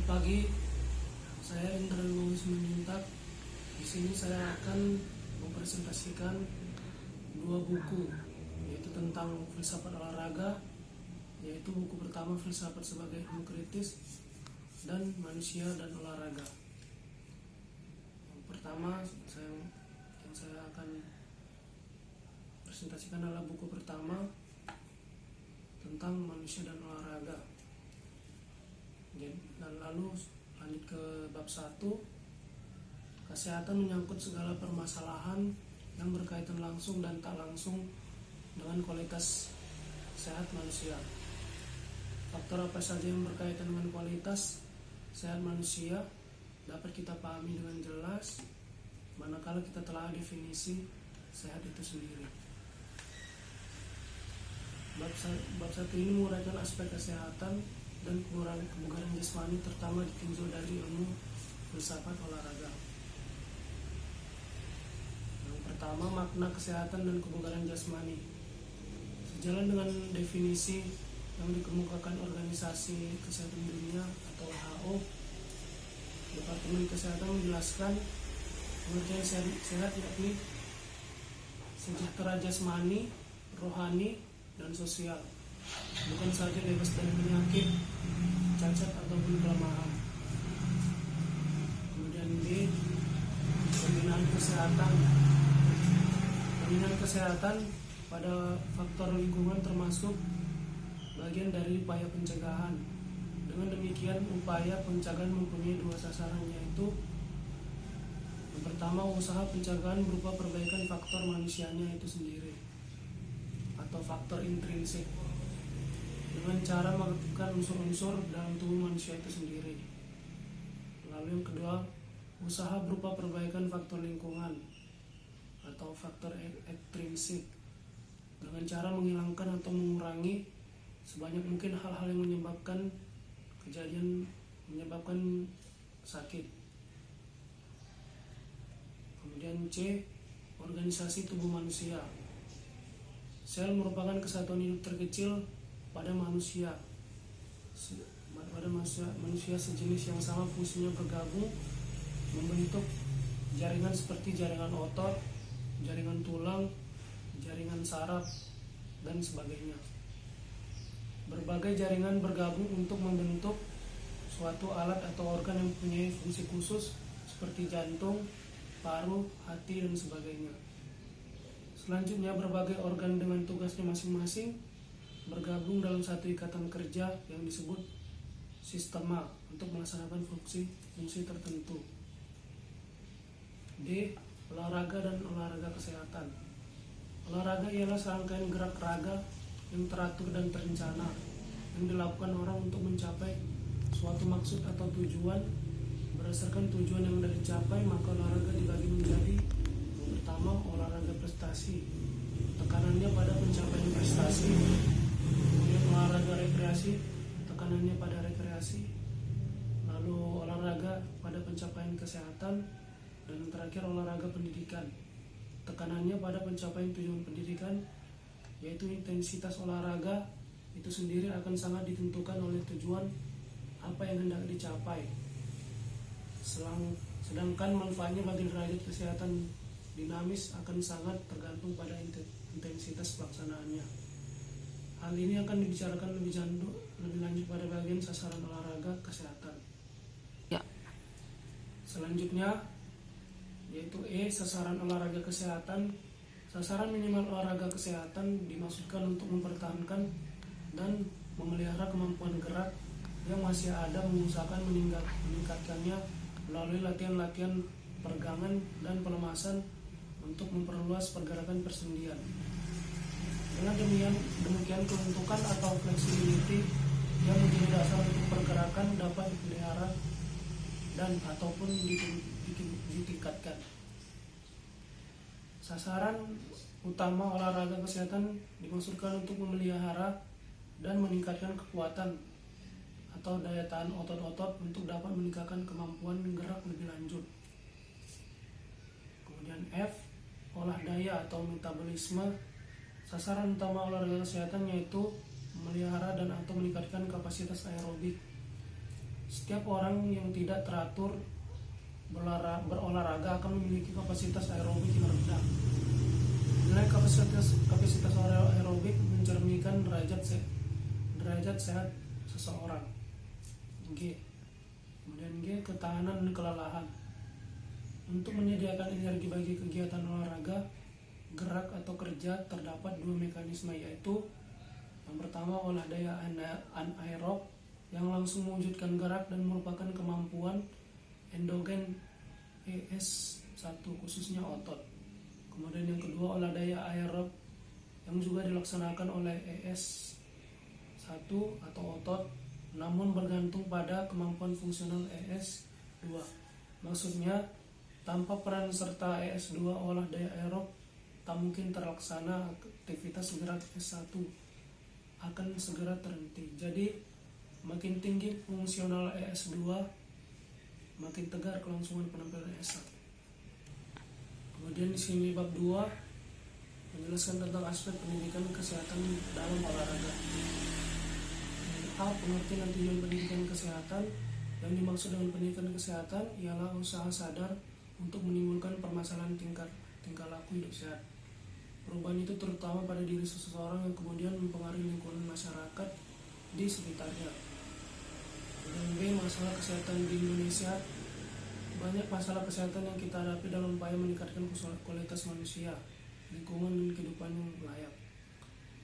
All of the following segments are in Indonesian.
Selamat pagi, saya Indra Simanjuntak. Di sini saya akan mempresentasikan dua buku, yaitu tentang filsafat olahraga, yaitu buku pertama Filsafat sebagai Ilmu Kritis dan Manusia dan Olahraga. Yang pertama yang saya akan presentasikan adalah buku pertama tentang manusia dan olahraga. Dan lalu lanjut ke bab 1. Kesehatan menyangkut segala permasalahan yang berkaitan langsung dan tak langsung dengan kualitas sehat manusia. Faktor apa saja yang berkaitan dengan kualitas sehat manusia dapat kita pahami dengan jelas manakala kita telah definisi sehat itu sendiri. Bab 1 ini menguraikan aspek kesehatan dan kebugaran jasmani, terutama ditinjau dari ilmu filsafat olahraga. Yang pertama, makna kesehatan dan kebugaran jasmani. Sejalan dengan definisi yang dikemukakan Organisasi Kesehatan Dunia atau WHO, Departemen Kesehatan menjelaskan pengertian sehat yakni sejahtera jasmani, rohani, dan sosial, bukan saja bebas dari penyakit, cacat ataupun kelemahan. Kemudian B, pembinaan kesehatan. Pembinaan kesehatan pada faktor lingkungan termasuk bagian dari upaya pencegahan. Dengan demikian, upaya pencegahan mempunyai dua sasaran, yaitu yang pertama, usaha pencegahan berupa perbaikan faktor manusianya itu sendiri atau faktor intrinsik, dengan cara mengaktifkan unsur-unsur dalam tubuh manusia itu sendiri. Lalu yang kedua, usaha berupa perbaikan faktor lingkungan atau faktor ekstrinsik, dengan cara menghilangkan atau mengurangi sebanyak mungkin hal-hal yang menyebabkan sakit. Kemudian C, organisasi tubuh manusia. Sel merupakan kesatuan hidup terkecil pada manusia sejenis yang sama fungsinya bergabung membentuk jaringan seperti jaringan otot, jaringan tulang, jaringan saraf, dan sebagainya. Berbagai jaringan bergabung untuk membentuk suatu alat atau organ yang mempunyai fungsi khusus seperti jantung, paru, hati, dan sebagainya. Selanjutnya, berbagai organ dengan tugasnya masing-masing bergabung dalam satu ikatan kerja yang disebut sistema untuk melaksanakan fungsi tertentu. D, olahraga dan olahraga kesehatan. Olahraga ialah serangkaian gerak raga yang teratur dan terencana yang dilakukan orang untuk mencapai suatu maksud atau tujuan. Berdasarkan tujuan yang sudah dicapai, maka olahraga dibagi menjadi: pertama, olahraga prestasi, tekanannya pada pencapaian prestasi. Kemudian olahraga rekreasi, tekanannya pada rekreasi. Lalu olahraga pada pencapaian kesehatan. Dan yang terakhir, olahraga pendidikan, tekanannya pada pencapaian tujuan pendidikan, yaitu intensitas olahraga itu sendiri akan sangat ditentukan oleh tujuan apa yang hendak dicapai. Sedangkan manfaatnya bagi derajat kesehatan dinamis akan sangat tergantung pada intensitas pelaksanaannya. Hal ini akan dibicarakan lebih lanjut pada bagian sasaran olahraga kesehatan. Ya. Selanjutnya yaitu E, sasaran olahraga kesehatan. Sasaran minimal olahraga kesehatan dimaksudkan untuk mempertahankan dan memelihara kemampuan gerak yang masih ada, mengusahakan meningkatkannya melalui latihan-latihan peregangan dan pelemasan untuk memperluas pergerakan persendian. Dengan demikian kelentukan atau flexibility yang menjadi dasar untuk pergerakan dapat dipelihara dan ataupun ditingkatkan. Sasaran utama olahraga kesehatan dimaksudkan untuk memelihara dan meningkatkan kekuatan atau daya tahan otot-otot untuk dapat meningkatkan kemampuan gerak lebih lanjut. Kemudian F, olah daya atau metabolisme. Sasaran utama olahraga kesehatan yaitu memelihara dan atau meningkatkan kapasitas aerobik Setiap orang yang tidak teratur berolahraga akan memiliki kapasitas aerobik yang rendah. Nilai kapasitas aerobik mencerminkan derajat sehat seseorang. G. Kemudian G, ketahanan dan kelelahan. Untuk menyediakan energi bagi kegiatan olahraga, gerak atau kerja terdapat dua mekanisme, yaitu yang pertama olah daya anaerob yang langsung mewujudkan gerak dan merupakan kemampuan endogen ES1 khususnya otot. Kemudian yang kedua olah daya aerob yang juga dilaksanakan oleh ES1 atau otot namun bergantung pada kemampuan fungsional ES2. Maksudnya tanpa peran serta ES2 olah daya aerob tak mungkin terlaksana, aktivitas gerak ES1 akan segera terhenti. Jadi makin tinggi fungsional ES2, makin tegar kelangsungan penampilan ES1. Kemudian di sini bab 2 menjelaskan tentang aspek pendidikan kesehatan dalam olahraga. A. Pengertian dan tujuan pendidikan kesehatan. Yang dimaksud dengan pendidikan kesehatan ialah usaha sadar untuk menimbulkan permasalahan tingkah laku hidup sehat. Perubahan itu terutama pada diri seseorang yang kemudian mempengaruhi lingkungan masyarakat di sekitarnya. Dan B. Masalah kesehatan di Indonesia. Banyak masalah kesehatan yang kita hadapi dalam upaya meningkatkan kualitas manusia, lingkungan dan kehidupan yang layak.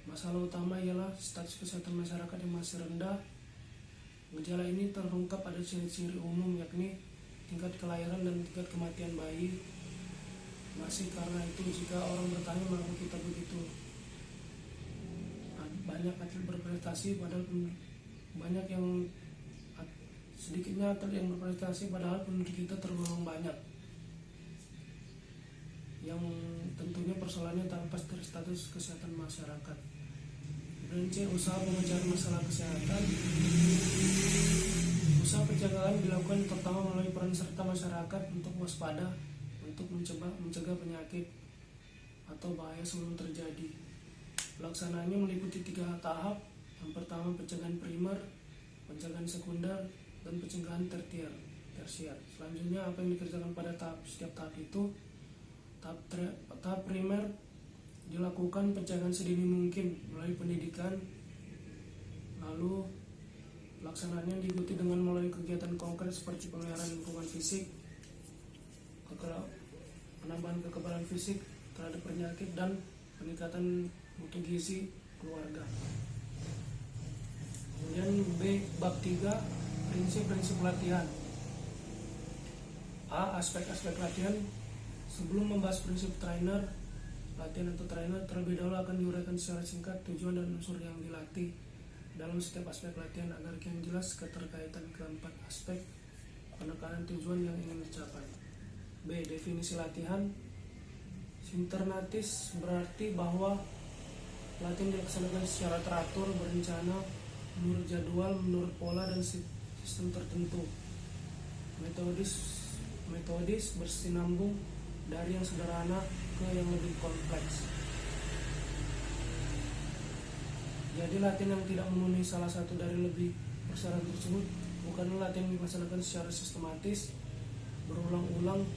Masalah utama ialah status kesehatan masyarakat yang masih rendah. Gejala ini terungkap pada ciri-ciri umum, yakni tingkat kelahiran dan tingkat kematian bayi. Masih karena itu jika orang bertanya mengapa kita begitu banyak atlet berprestasi padahal banyak yang sedikitnya atlet yang berprestasi padahal penduduk kita tergolong banyak, yang tentunya persoalannya tanpa dari status kesehatan masyarakat. Dan C. Usaha pemecahan masalah kesehatan. Usaha pencegahan dilakukan terutama melalui peran serta masyarakat untuk waspada, untuk mencegah penyakit atau bahaya sebelum terjadi. Pelaksanaannya meliputi 3 tahap. Yang pertama pencegahan primer, pencegahan sekunder, dan pencegahan tersier. Selanjutnya apa yang dikerjakan pada setiap tahap itu? Tahap primer dilakukan pencegahan sedini mungkin melalui pendidikan, lalu pelaksanaannya diikuti dengan melalui kegiatan konkret seperti pemeliharaan lingkungan fisik, penambahan kekebalan fisik terhadap penyakit, dan peningkatan mutu gizi keluarga. Kemudian B. Bab 3, prinsip-prinsip latihan. A. Aspek-aspek latihan. Sebelum membahas prinsip latihan atau trainer, terlebih dahulu akan diuraikan secara singkat tujuan dan unsur yang dilatih dalam setiap aspek latihan agar kian jelas keterkaitan keempat aspek penekanan tujuan yang ingin dicapai. B. Definisi latihan. Sinternatis berarti bahwa latihan dilaksanakan secara teratur, berencana, menurut jadwal, menurut pola dan sistem tertentu. Metodis bersinambung dari yang sederhana ke yang lebih kompleks. Jadi latihan yang tidak memenuhi salah satu dari lebih persyaratan tersebut bukanlah latihan yang dilaksanakan secara sistematis, berulang-ulang,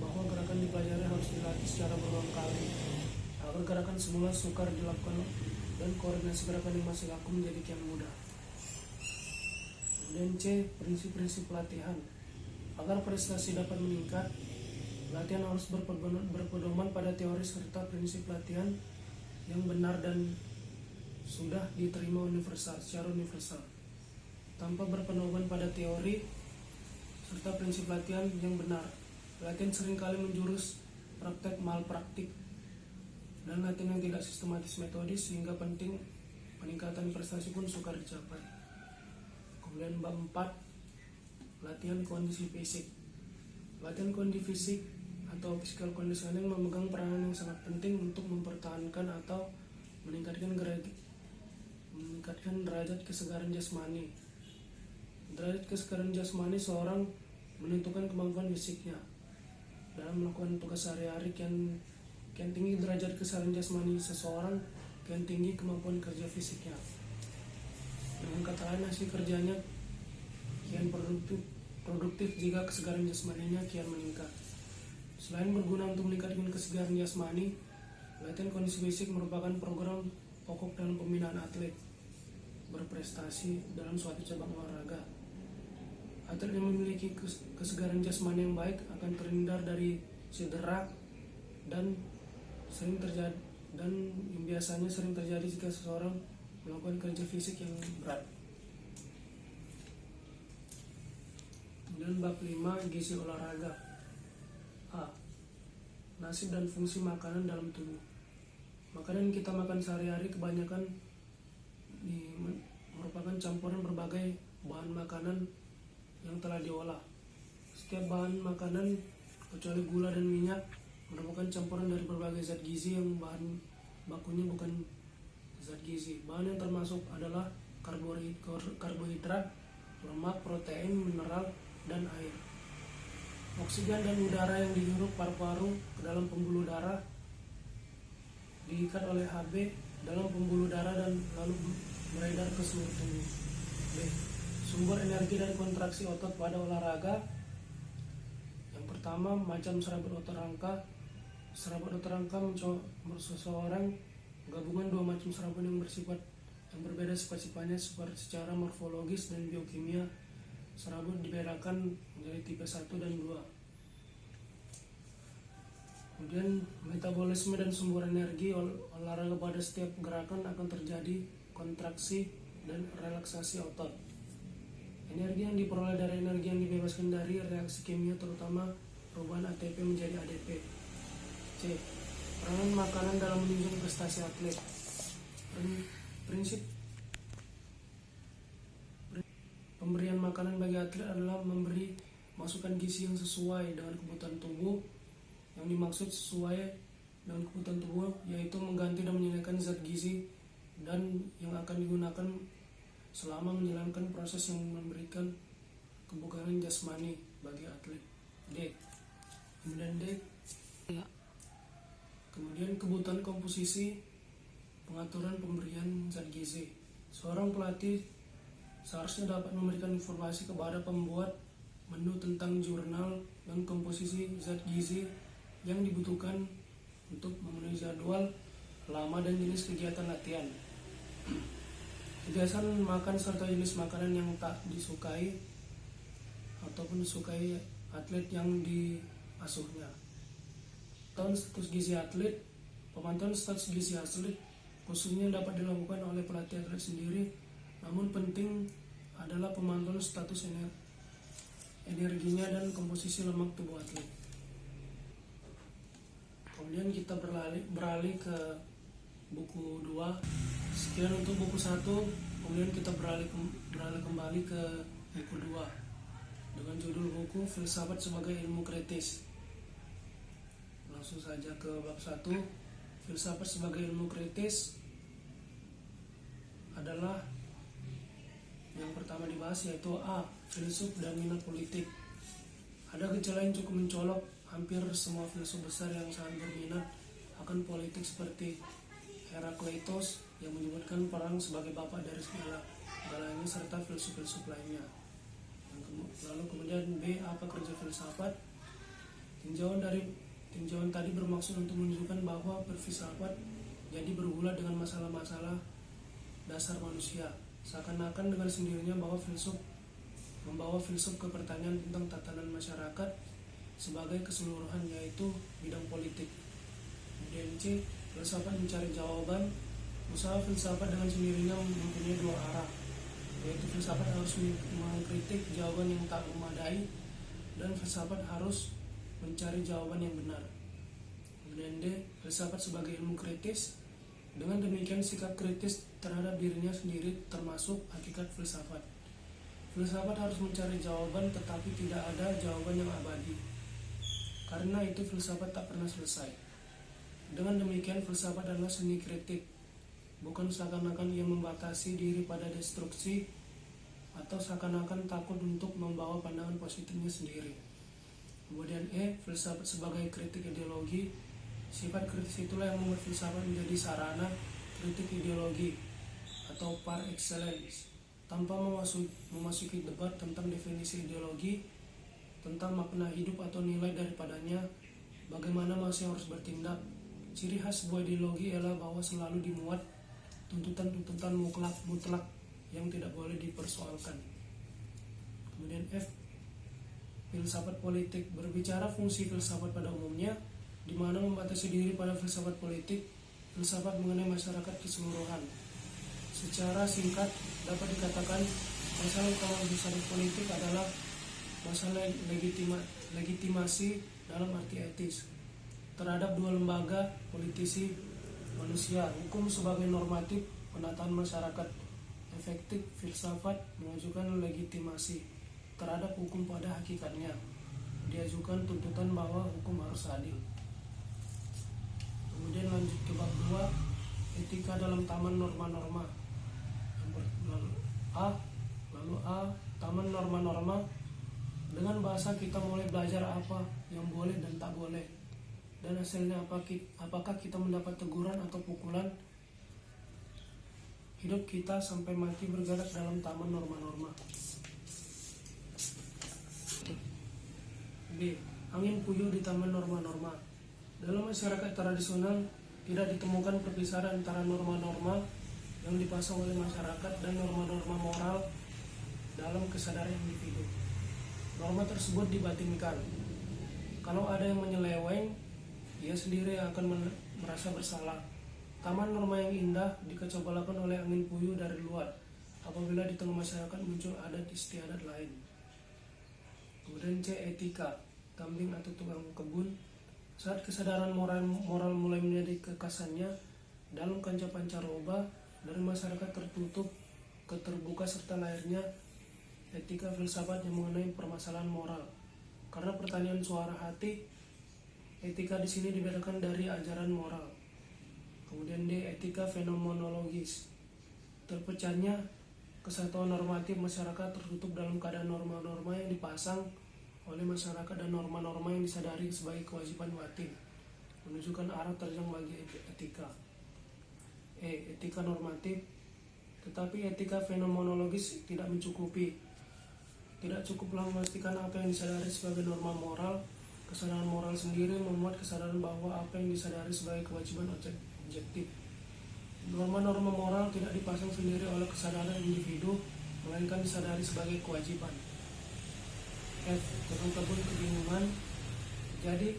bahwa gerakan dipelajari harus dilatih secara berulang kali agar gerakan semula sukar dilakukan dan koordinasi gerakan yang masih laku menjadi kian mudah. Kemudian C. Prinsip-prinsip latihan. Agar prestasi dapat meningkat, latihan harus berpedoman pada teori serta prinsip latihan yang benar dan sudah diterima secara universal. Tanpa berpedoman pada teori serta prinsip latihan yang benar, latihan seringkali menjurus praktek malpraktik dan latihan yang tidak sistematis metodis sehingga peningkatan prestasi pun sukar dicapai. Kemudian bab 4, latihan kondisi fisik. Latihan kondisi fisik atau physical conditioning memegang peranan yang sangat penting untuk mempertahankan atau meningkatkan derajat kesegaran jasmani. Derajat kesegaran jasmani seorang menentukan kemampuan fisiknya dalam melakukan tugas sehari-hari. Kian tinggi derajat kesegaran jasmani seseorang, kian tinggi kemampuan kerja fisiknya. Dengan kata lain, hasil kerjanya kian produktif jika kesegaran jasmaninya kian meningkat. Selain berguna untuk meningkatkan kesegaran jasmani, latihan kondisi fisik merupakan program pokok dalam pembinaan atlet berprestasi dalam suatu cabang olahraga. Atlet yang memiliki kesegaran jasmani yang baik akan terhindar dari cedera dan yang biasanya sering terjadi jika seseorang melakukan kerja fisik yang berat. Kemudian bab 5, gizi olahraga. A. Nasib dan fungsi makanan dalam tubuh. Makanan yang kita makan sehari-hari kebanyakan merupakan campuran berbagai bahan makanan yang telah diolah. Setiap bahan makanan kecuali gula dan minyak merupakan campuran dari berbagai zat gizi yang bahan bakunya bukan zat gizi. Bahan yang termasuk adalah karbohidrat, lemak, protein, mineral, dan air. Oksigen dan udara yang dihirup paru-paru ke dalam pembuluh darah diikat oleh Hb dalam pembuluh darah dan lalu beredar ke seluruh tubuh. B. Sumber energi dan kontraksi otot pada olahraga. Yang pertama, macam serabut otot rangka. Serabut otot rangka seseorang gabungan dua macam serabut yang berbeda sifat-sifatnya secara morfologis dan biokimia. Serabut dibedakan menjadi tipe 1 dan 2. Kemudian metabolisme dan sumber energi olahraga. Pada setiap gerakan akan terjadi kontraksi dan relaksasi otot. Energi yang diperoleh dari energi yang dibebaskan dari reaksi kimia, terutama perubahan ATP menjadi ADP. C. Peranan makanan dalam menunjang prestasi atlet. Prinsip pemberian makanan bagi atlet adalah memberi masukan gizi yang sesuai dengan kebutuhan tubuh. Yang dimaksud sesuai dengan kebutuhan tubuh yaitu mengganti dan menyediakan zat gizi dan yang akan digunakan selama menjalankan proses yang memberikan kebugaran jasmani bagi atlet. D. Kemudian D. Ya. Kemudian kebutuhan komposisi, pengaturan pemberian zat gizi. Seorang pelatih seharusnya dapat memberikan informasi kepada pembuat menu tentang jurnal dan komposisi zat gizi yang dibutuhkan untuk memenuhi jadwal, lama, dan jenis kegiatan latihan. Kebiasaan makan serta jenis makanan yang tak disukai ataupun disukai atlet yang diasuhnya. Pemantauan status gizi atlet khususnya dapat dilakukan oleh pelatih atlet sendiri, namun penting adalah pemantauan status energinya dan komposisi lemak tubuh atlet. Kemudian kita beralih ke buku 2. Sekian untuk buku 1. Kemudian kita beralih kembali ke buku 2 dengan judul buku Filsafat sebagai Ilmu Kritis. Langsung saja ke bab 1. Filsafat sebagai ilmu kritis adalah yang pertama dibahas, yaitu A. Filsuf dan minat politik. Ada gejala yang cukup mencolok. Hampir semua filsuf besar yang sangat berminat akan politik seperti Herakleitos yang menyebutkan perang sebagai bapak dari segalanya serta filsuf-filsuf lainnya. Lalu kemudian B. Apa kerja filsafat? Tinjauan tadi bermaksud untuk menunjukkan bahwa berfilsafat jadi bergulat dengan masalah-masalah dasar manusia. Seakan-akan dengan sendirinya membawa filsuf ke pertanyaan tentang tatanan masyarakat sebagai keseluruhan, yaitu bidang politik. Kemudian C. Filsafat mencari jawaban. Usaha filsafat dengan sendirinya mempunyai dua arah, yaitu filsafat harus mengkritik jawaban yang tak memadai dan filsafat harus mencari jawaban yang benar. Kemudian D. Filsafat sebagai ilmu kritis. Dengan demikian sikap kritis terhadap dirinya sendiri termasuk hakikat filsafat. Filsafat harus mencari jawaban, tetapi tidak ada jawaban yang abadi. Karena itu filsafat tak pernah selesai. Dengan demikian filsafat adalah seni kritik, bukan seakan-akan ia membatasi diri pada destruksi atau seakan-akan takut untuk membawa pandangan positifnya sendiri. Kemudian E. Filsafat sebagai kritik ideologi. Sifat kritis itulah yang membuat filsafat menjadi sarana kritik ideologi atau par excellence. tanpa memasuki debat tentang definisi ideologi, tentang makna hidup atau nilai daripadanya, bagaimana manusia harus bertindak. Ciri khas sebuah ideologi ialah bahwa selalu dimuat tuntutan-tuntutan mutlak yang tidak boleh dipersoalkan. Kemudian F. Filsafat politik. Berbicara fungsi filsafat pada umumnya, di mana membatasi diri pada filsafat politik, filsafat mengenai masyarakat keseluruhan. Secara singkat dapat dikatakan masalah utama filsafat politik adalah masalah legitimasi dalam arti etis terhadap dua lembaga politisi manusia, hukum sebagai normatif penataan masyarakat. Efektif filsafat mengajukan legitimasi terhadap hukum pada hakikatnya. Diajukan tuntutan bahwa hukum harus adil. Kemudian lanjut ke bab 2, etika dalam taman norma-norma. Lalu A, taman norma-norma. Dengan bahasa kita mulai belajar apa yang boleh dan tak boleh, dan hasilnya apakah kita mendapat teguran atau pukulan. Hidup kita sampai mati bergerak dalam taman norma-norma. B. Angin puyuh di taman norma-norma. Dalam masyarakat tradisional tidak ditemukan perpisahan antara norma-norma yang dipasang oleh masyarakat dan norma-norma moral dalam kesadaran individu. Norma tersebut dibatinkan. Kalau ada yang menyeleweng, ia sendiri akan merasa bersalah. Taman norma yang indah dikecobolakan oleh angin puyuh dari luar apabila di tengah masyarakat muncul adat istiadat lain. Kemudian C. Etika. Kambing atau tukang kebun. Saat kesadaran moral mulai menjadi kekasannya dalam kancah pancaroba dari masyarakat tertutup ke terbuka serta lahirnya etika filsafat yang mengenai permasalahan moral. Karena pertanyaan suara hati, etika di sini dibedakan dari ajaran moral. Kemudian D. Etika fenomenologis. Terpecahnya kesatuan normatif masyarakat tertutup dalam keadaan norma-norma yang dipasang oleh masyarakat dan norma-norma yang disadari sebagai kewajiban batin, menunjukkan arah terjang bagi etika. E. Etika normatif. Tetapi etika fenomenologis tidak mencukupi. Tidak cukuplah memastikan apa yang disadari sebagai norma moral. Kesadaran moral sendiri memuat kesadaran bahwa apa yang disadari sebagai kewajiban objektif. Norma-norma moral tidak dipasang sendiri oleh kesadaran individu, melainkan disadari sebagai kewajiban. F. Tukang kebun kebingungan. Jadi,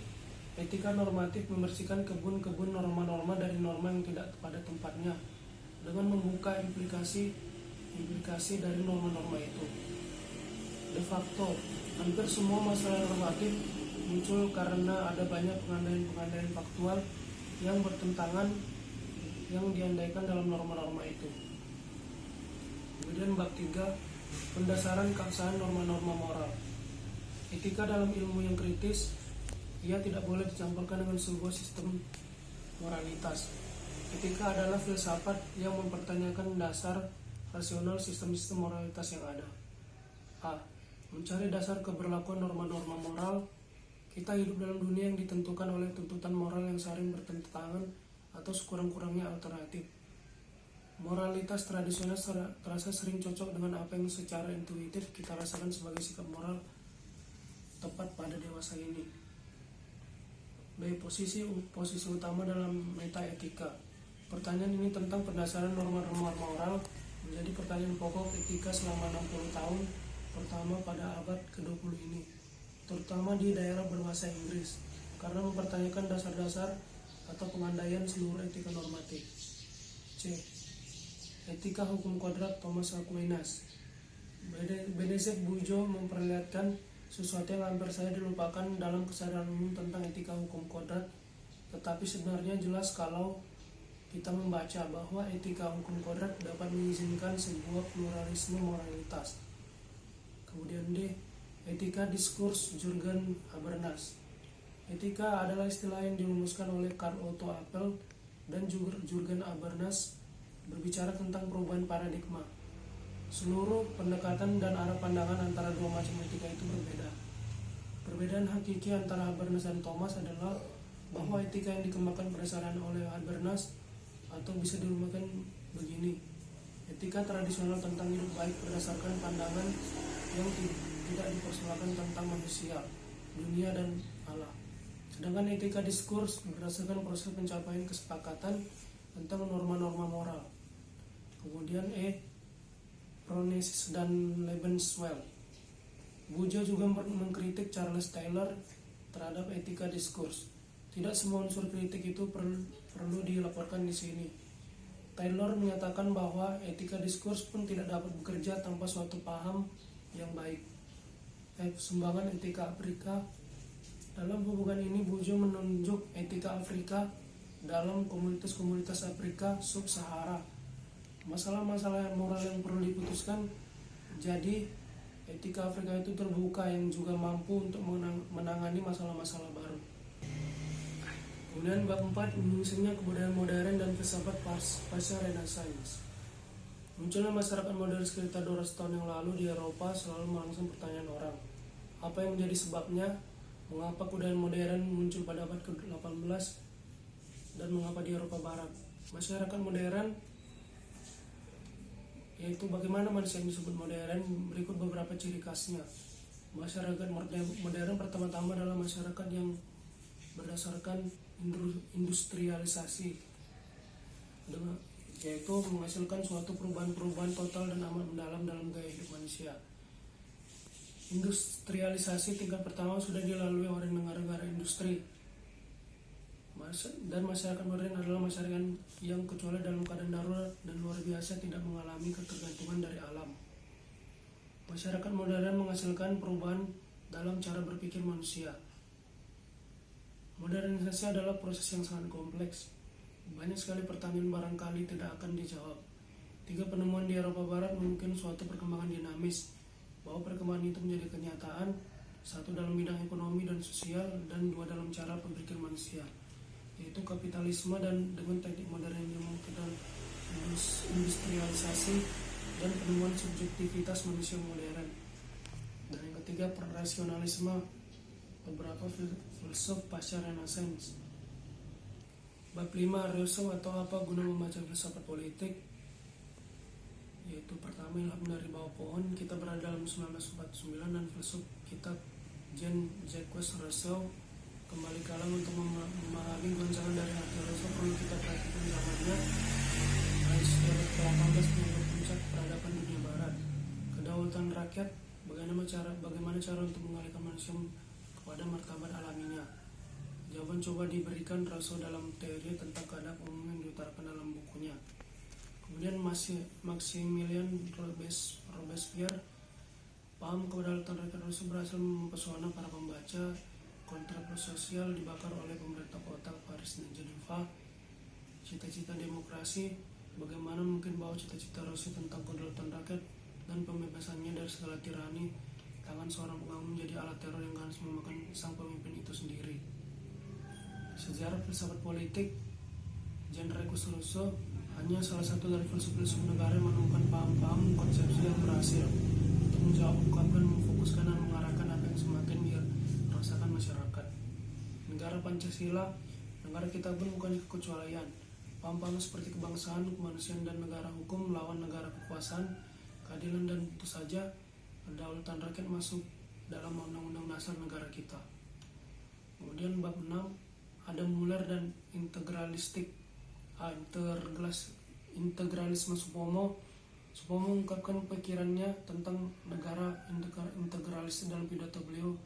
etika normatif membersihkan kebun-kebun norma-norma dari norma yang tidak pada tempatnya, dengan membuka implikasi dari norma-norma itu. De facto, hampir semua masalah normatif muncul karena ada banyak pengandaian faktual yang bertentangan yang diandaikan dalam norma-norma itu. Kemudian bab 3, pendasaran keabsahan norma-norma moral. Etika dalam ilmu yang kritis, ia tidak boleh dicampurkan dengan sebuah sistem moralitas. Etika adalah filsafat yang mempertanyakan dasar rasional sistem-sistem moralitas yang ada. A. Mencari dasar keberlakuan norma-norma moral. Kita hidup dalam dunia yang ditentukan oleh tuntutan moral yang saling bertentangan atau sekurang-kurangnya alternatif. Moralitas tradisional terasa sering cocok dengan apa yang secara intuitif kita rasakan sebagai sikap moral tepat pada dewasa ini. B. Posisi utama dalam metaetika. Pertanyaan ini tentang pendasaran norma-norma moral menjadi pertanyaan pokok etika selama 60 tahun pertama pada abad ke-20 ini, terutama di daerah berbahasa Inggris, karena mempertanyakan dasar-dasar atau pengandaian seluruh etika normatif. C. Etika hukum kodrat Thomas Aquinas. Benezet Bujo memperlihatkan sesuatu yang hampir saja dilupakan dalam kesadaran umum tentang etika hukum kodrat, tetapi sebenarnya jelas kalau kita membaca bahwa etika hukum kodrat dapat mengizinkan sebuah pluralisme moralitas. Kemudian D. Etika diskurs Jürgen Habermas. Etika adalah istilah yang dirumuskan oleh Karl Otto Appel dan Jürgen Habermas, berbicara tentang perubahan paradigma. Seluruh pendekatan dan arah pandangan antara dua macam etika itu berbeda. Perbedaan hakiki antara Habermas dan Thomas adalah bahwa etika yang dikembangkan berdasarkan oleh Habermas atau bisa dirumuskan begini. Etika tradisional tentang hidup baik berdasarkan pandangan yang tidak dipersoalkan tentang manusia, dunia, dan Allah. Sedangkan etika diskurs berdasarkan proses pencapaian kesepakatan tentang norma-norma moral. Kemudian Pronesis dan Lebenswell. Bujo juga mengkritik Charles Taylor terhadap etika diskurs. Tidak semua unsur kritik itu perlu dilaporkan di sini. Taylor menyatakan bahwa etika diskurs pun tidak dapat bekerja tanpa suatu paham yang baik. Sumbangan etika Afrika. Dalam hubungan ini, Bujo menunjuk etika Afrika dalam komunitas-komunitas Afrika sub-Sahara. Masalah-masalah moral yang perlu diputuskan. Jadi, etika Afrika itu terbuka yang juga mampu untuk menangani masalah-masalah baru. Kemudian bab 4, menyusunnya kebudayaan modern dan filsafat pasca Renaissance. Munculnya masyarakat modern sekitar 200 tahun yang lalu di Eropa selalu melangsung pertanyaan orang. Apa yang menjadi sebabnya? Mengapa kebudayaan modern muncul pada abad ke-18 dan mengapa di Eropa Barat? Masyarakat modern, yaitu bagaimana manusia yang disebut modern, berikut beberapa ciri khasnya. Masyarakat modern pertama-tama adalah masyarakat yang berdasarkan industrialisasi, yaitu menghasilkan suatu perubahan-perubahan total dan amat mendalam dalam gaya hidup manusia. Industrialisasi tingkat pertama sudah dilalui oleh negara-negara industri, dan masyarakat modern adalah masyarakat yang kecuali dalam keadaan darurat dan luar biasa tidak mengalami ketergantungan dari alam. Masyarakat modern menghasilkan perubahan dalam cara berpikir manusia. Modernisasi adalah proses yang sangat kompleks. Banyak sekali pertanyaan barangkali tidak akan dijawab. 3 penemuan di Eropa Barat mungkin suatu perkembangan dinamis, bahwa perkembangan itu menjadi kenyataan, 1 dalam bidang ekonomi dan sosial, dan 2 dalam cara berpikir manusia, yaitu kapitalisme dan dengan teknik modern yang menggunakan industrialisasi dan penemuan subjektivitas manusia modern. Dan yang ketiga, rasionalisme beberapa filsuf pasca Renaissance. Bab 5, Rousseau atau apa guna membaca filsafat politik, yaitu pertama, ilham dari bawah pohon. Kita berada dalam 1949 dan filsuf kitab Jean-Jacques Rousseau kembali ke alam. Untuk memahami goncangan dari hati Rousseau perlu kita perhatikan zamannya. Sejak ke-18 menuju puncak peradaban dunia barat. Kedaulatan rakyat, bagaimana cara untuk mengalihkan manusia kepada martabat alaminya. Jawaban coba diberikan Rousseau dalam teori tentang keadaan umum yang diutarakan dalam bukunya. Kemudian Maximilien Robespierre. Paham kedaulatan rakyat Rousseau berhasil mempesona para pembaca. Kontrak sosial dibakar oleh pemerintah kota Paris dan Geneva. Cita-cita demokrasi. Bagaimana mungkin bahwa cita-cita Rousseau tentang kedaulatan rakyat dan pembebasannya dari segala tirani tangan seorang pengawal menjadi alat teror yang harus memakan sang pemimpin itu sendiri. Sejarah filsafat politik. Jean-Jacques Rousseau hanya salah satu dari filsuf-filsuf negara yang menemukan paham-paham konsepsi yang berhasil untuk menjawab, ungkapkan, memfokuskan, dan mengarahkan apa yang semakin dirasakan masyarakat. Negara Pancasila. Negara kita pun bukan kekecualian. Paham-paham seperti kebangsaan, kemanusiaan, dan negara hukum melawan negara kekuasaan, keadilan, dan tentu saja kedaulatan rakyat masuk dalam undang-undang dasar negara kita. Kemudian bab 6, Adam Muller dan integralistik. Integralisme Supomo mengungkapkan pikirannya tentang negara integralis dalam pidato beliau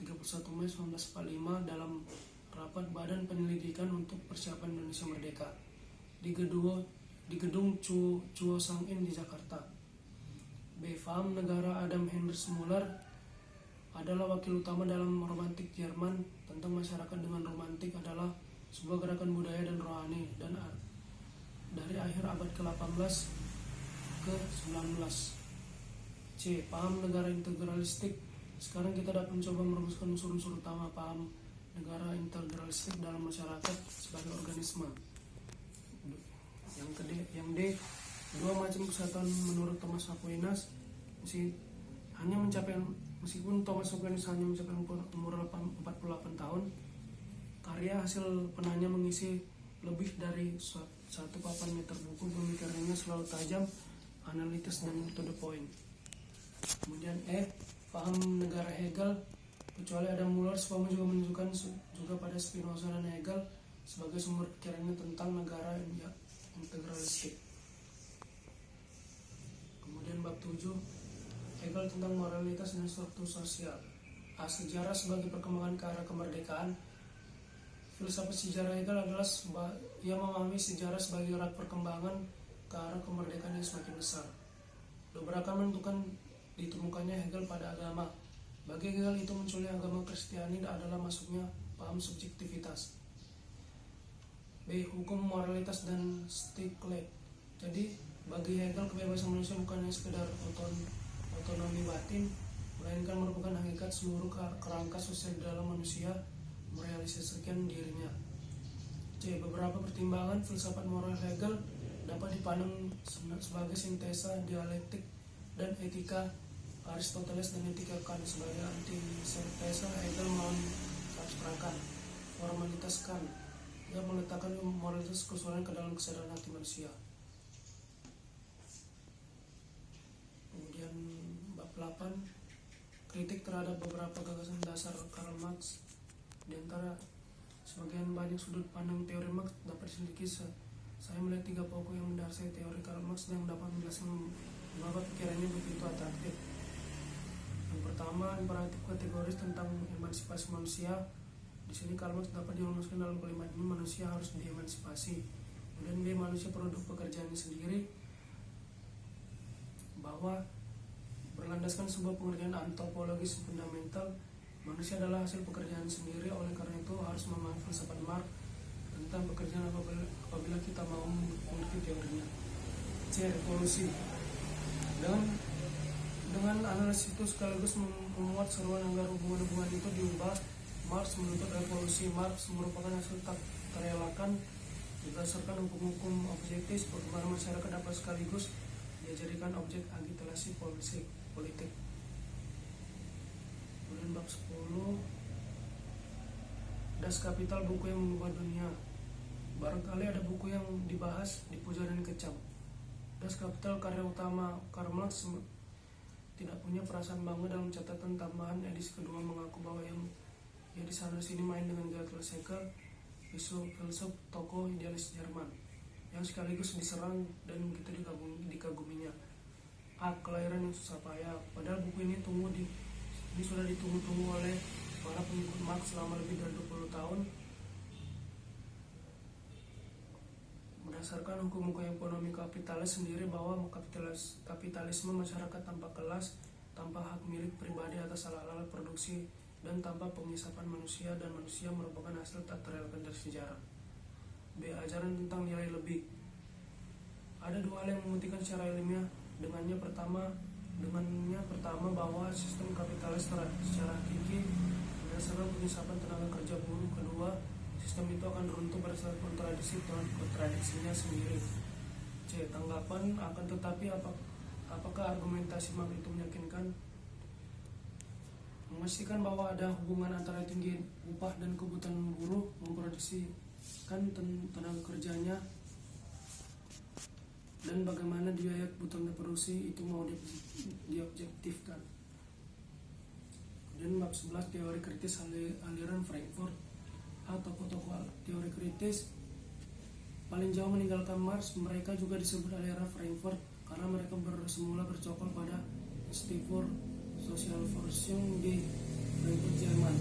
31 Mei 1945 dalam rapat Badan Penyelidikan untuk Persiapan Indonesia Merdeka di gedung Chuo Sang-in di Jakarta. B. Faham negara. Adam Hendricks Muller adalah wakil utama dalam romantik Jerman. Tentang masyarakat dengan romantik adalah sebuah gerakan budaya dan rohani dan dari akhir abad ke-18 ke 19. C. Paham negara integralistik. Sekarang kita dapat mencoba merumuskan unsur-unsur utama paham negara integralistik dalam masyarakat sebagai organisme. Yang D. 2 macam kesehatan menurut Thomas Aquinas. Meskipun Thomas Aquinas hanya mencapai umur 48 tahun, karya hasil penanya mengisi lebih dari 1 papan meter buku. Pemikirannya selalu tajam analitis dan to the point. Kemudian paham negara Hegel. Kecuali ada Muller, Spauman juga menunjukkan juga pada Spinoza dan Hegel sebagai sumber pikirannya tentang negara yang integralistik. Kemudian bab 7, Hegel tentang moralitas dan struktur sosial. Sejarah sebagai perkembangan ke arah kemerdekaan. Filsafat sejarah Hegel adalah ia memahami sejarah sebagai rak perkembangan ke arah kemerdekaan yang semakin besar. Beberapa menentukan ditemukannya Hegel pada agama. Bagi Hegel itu munculnya agama Kristiani adalah masuknya paham subjektivitas. B. Hukum moralitas dan Stiglitz. Jadi bagi Hegel kebebasan manusia bukan hanya sekedar otonomi batin, melainkan merupakan hakikat seluruh kerangka sosial di dalam manusia merealisasikan dirinya. C. Beberapa pertimbangan filsafat moral Hegel dapat dipandang sebagai sintesa dialektik dan etika Aristoteles dan etika Kant. Sebagai antitesa, Hegel mengabstrakkan formalitas Kant. Ia meletakkan moralitas keseluruhan ke dalam kesadaran hati manusia. Kemudian bab 8, kritik terhadap beberapa gagasan dasar Karl Marx. Di antara sebagian banyak sudut pandang teori Marx dapat diselidiki. Saya melihat 3 pokok yang mendasari teori Karl Marx yang dapat menjelaskan mengapa pikirannya begitu atraktif. Yang pertama, imperatif kategoris tentang emansipasi manusia. Di sini Karl Marx dapat dirumuskan dalam kalimat ini: manusia harus diemansipasi. Kemudian B, manusia produk pekerjaannya sendiri, bahwa berlandaskan sebuah pengertian antropologis fundamental, manusia adalah hasil pekerjaan sendiri. Oleh karena itu harus memahami filsafat Marx tentang pekerjaan apabila kita mau mengerti teorinya. C, revolusi. Dengan analisis itu sekaligus memuat seruan agar hubungan-hubungan itu diubah. Marx menuntut revolusi. Marx merupakan hasil tak terelakkan berdasarkan hukum-hukum objektif. Perkembangan masyarakat dapat sekaligus dijadikan objek agitasi politik. Kemudian bab 10, Das Kapital, buku yang mengubah dunia. Barangkali ada buku yang dibahas, dipuja dan kecam. Das Kapital, karya utama Karl Marx, tidak punya perasaan bangga. Dalam catatan tambahan edisi kedua mengaku bahwa yang di sana sini main dengan Gabriel Sekel, filsuf tokoh idealis Jerman, yang sekaligus diserang dan begitu dikaguminya. Kelahiran yang susah payah. Padahal buku ini sudah ditunggu-tunggu oleh para pengikut Marx selama lebih dari 20 tahun. Berdasarkan hukum-hukum ekonomi kapitalis sendiri, bahwa kapitalisme masyarakat tanpa kelas, tanpa hak milik pribadi atas alat-alat produksi, dan tanpa pengisapan manusia, dan manusia merupakan hasil tak terelakkan dari sejarah. B. Ajaran tentang nilai lebih. Ada 2 hal yang membuktikan secara ilmiah dengannya pertama bahwa sistem kapitalis secara hakiki berdasarkan pengisapan tenaga kerja buruh. Kedua, sistem itu akan runtuh berdasarkan kontradiksinya sendiri. C. Tanggapan. Akan tetapi apakah argumentasi Marx itu meyakinkan? Memastikan bahwa ada hubungan antara tinggi upah dan kebutuhan buruh memproduksikan tenaga kerjanya, dan bagaimana biaya kebutuhan produksi itu mau diobjektifkan. Kemudian bab 11, teori kritis aliran Frankfurt. Tokoh-tokoh teori kritis paling jauh meninggalkan Marx, mereka juga disebut aliran Frankfurt karena mereka semula bercokol pada Institut Sozialforschung di Frankfurt, Jerman.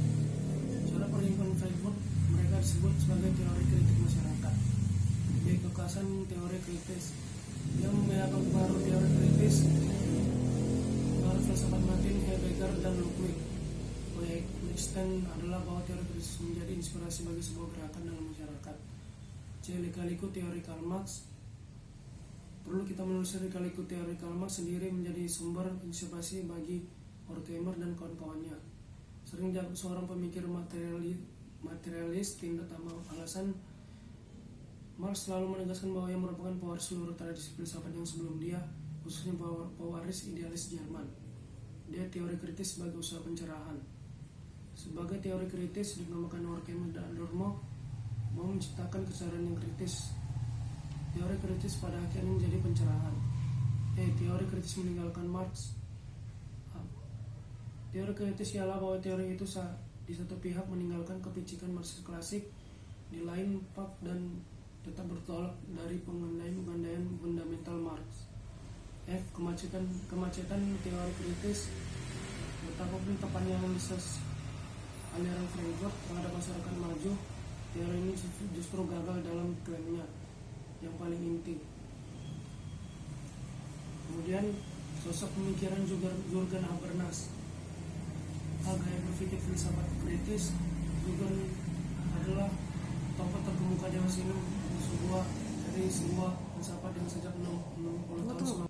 Cara perhimpunan Frankfurt, mereka disebut sebagai teori kritik masyarakat. Kekasan teori kritis yang menyatakan pengaruh teori kritis menurut filsafat Martin Heidegger dan Ludwig Wittgenstein adalah bahwa teori kritis menjadi inspirasi bagi sebuah gerakan dalam masyarakat. Lika-liku teori Karl Marx. Perlu kita menelusuri lika-liku teori Karl Marx sendiri menjadi sumber inspirasi bagi Horkheimer dan kawan-kawannya. Sering dianggap seorang pemikir materialis, tidak tanpa alasan. Marx selalu menegaskan bahwa ia merupakan pewaris seluruh tradisi filsafat yang sebelum dia, khususnya pewaris idealis Jerman. Dia teori kritis sebagai usaha pencerahan. Sebagai teori kritis dinamakan Horkheimer dan Adorno mau menciptakan kesadaran yang kritis. Teori kritis pada akhirnya menjadi pencerahan. Teori kritis meninggalkan Marx. Teori kritis ialah bahwa teori itu di satu pihak meninggalkan kepicikan Marxis klasik, di lain pak dan tetap bertolak dari pengandaian fundamental Marx. Kemacetan teori kritis. Betapapun tepatnya analisis aliran Frankfurt terhadap masyarakat maju, teori ini justru gagal dalam klaimnya yang paling inti. Kemudian sosok pemikiran Jurgen Habermas. Gaya berpikir filsafat kritis juga adalah tokoh terkemuka zaman sini dari sebuah filsafat yang sejak 60 tahun silam.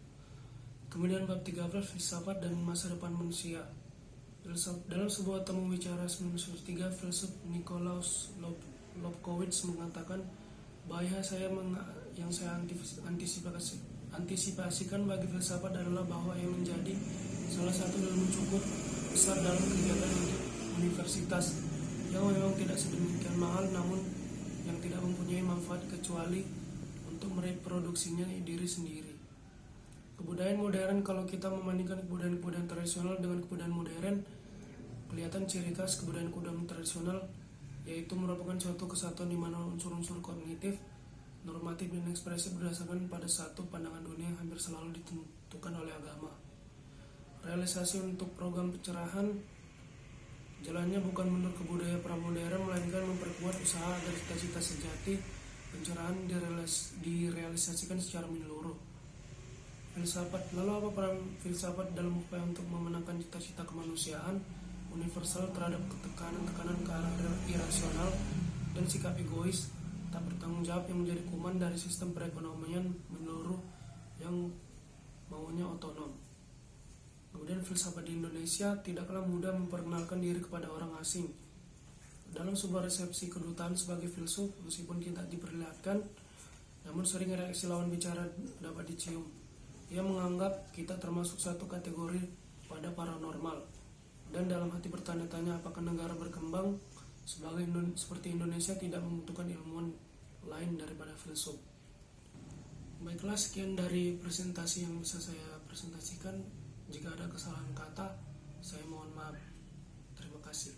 Kemudian bab 13, filsafat dan masa depan manusia. Dalam sebuah temu bicara 1903, filsuf Nikolaus Lobkowitz mengatakan, bahaya yang saya antisipasikan bagi filsafat adalah bahwa yang menjadi salah satu ilmu cukup besar dalam kegiatan universitas yang memang tidak sedemikian mahal, namun yang tidak mempunyai manfaat kecuali untuk mereproduksinya diri sendiri. Kebudayaan modern, kalau kita membandingkan kebudayaan tradisional dengan kebudayaan modern, kelihatan ciri khas kebudayaan tradisional yaitu merupakan suatu kesatuan di mana unsur-unsur kognitif, normatif dan ekspresif berdasarkan pada satu pandangan dunia yang hampir selalu ditentukan oleh agama. Realisasi untuk program pencerahan jalannya bukan mundur ke budaya pramodern, melainkan memperkuat usaha agar cita-cita sejati pencerahan direalisasikan secara menyeluruh. Filsafat. Lalu apa peran filsafat dalam upaya untuk memenangkan cita-cita kemanusiaan universal terhadap tekanan ke arah irasional dan sikap egois tak bertanggung jawab yang menjadi kuman dari sistem perekonomian menyeluruh yang maunya otonom. Kemudian filsafat di Indonesia tidaklah mudah memperkenalkan diri kepada orang asing. Dalam sebuah resepsi kedutaan sebagai filsuf, meskipun tidak diperlihatkan, namun sering reaksi lawan bicara dapat dicium. Ia menganggap kita termasuk satu kategori pada paranormal, dan dalam hati bertanya-tanya apakah negara berkembang seperti Indonesia tidak membutuhkan ilmuwan lain daripada filsuf. Baiklah, sekian dari presentasi yang bisa saya presentasikan. Jika ada kesalahan kata, saya mohon maaf. Terima kasih.